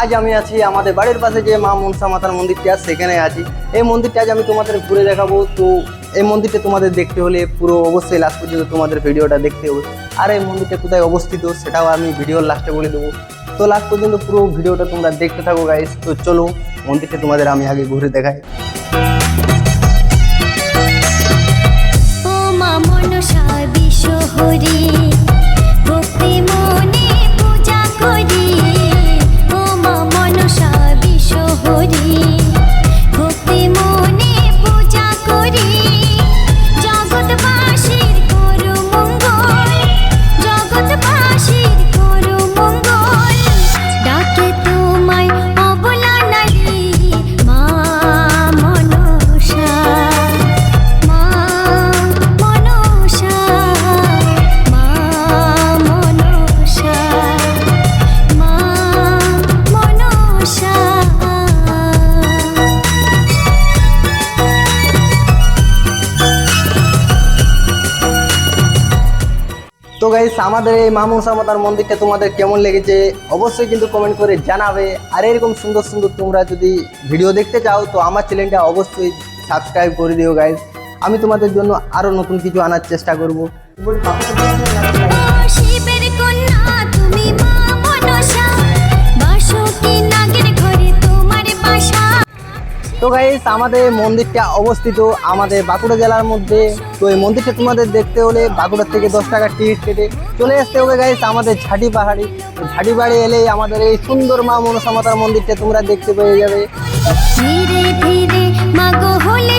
আজ আমি আছি আমাদের বাড়ির পাশে যে মা মনসা মাতার মন্দিরটি আছে সেখানে আছি। এই মন্দিরটা আজ আমি তোমাদের ঘুরে দেখাবো। তো এই মন্দিরটা তোমাদের দেখতে হলে পুরো অবশ্যই লাস্ট পর্যন্ত তোমাদের ভিডিওটা দেখতে হবে। আর এই মন্দিরটা কোথায় অবস্থিত সেটাও আমি ভিডিওর লাস্টে বলে দেবো। তো লাস্ট পর্যন্ত পুরো ভিডিওটা তোমরা দেখতে থাকো গাইস। তো চলো মন্দিরটা তোমাদের আমি আগে ঘুরে দেখাই। ও মা মনসা বিশ্বহরি ভক্তি মনে পূজা করি। ও মা মনসা বিশ্বহরি ভক্তি মনে পূজা করি। জগৎবাসীর করো মঙ্গল, জগৎবাসীর করো মঙ্গল। ডাকে তোমায় অবলা নারী মা মনসা, মা মনসা, মা মনসা, মা মনসা। তো গাইস আমাদের এই মা মনসা মাতার মন্দিরটা তোমাদের কেমন লেগেছে অবশ্যই কিন্তু কমেন্ট করে জানাবে। আর এরকম সুন্দর সুন্দর তোমরা যদি ভিডিও দেখতে চাও তো আমার চ্যানেলটা অবশ্যই সাবস্ক্রাইব করে দিও গাইস। আমি তোমাদের জন্য আরও নতুন কিছু আনার চেষ্টা করব। ও শিবের কন্যা তুমি মা মনসা, বাসুকী নাগের ঘরে তোমার বাসা। তো গাইস আমাদের মন্দিরটা অবস্থিত আমাদের বাঁকুড়া জেলার মধ্যে। তো এই মন্দিরটা তোমাদের দেখতে হলে বাঁকুড়া থেকে 10 টাকার টিকিট কেটে চলে আসতে হবে গাইস আমাদের ঝাঁটি পাহাড়ি। তো ঝাঁটি পাহাড়ি এলেই আমাদের এই সুন্দর মা মনসা মাতার মন্দিরটা তোমরা দেখতে পেয়ে যাবে। ধীরে ধীরে মাগো হলে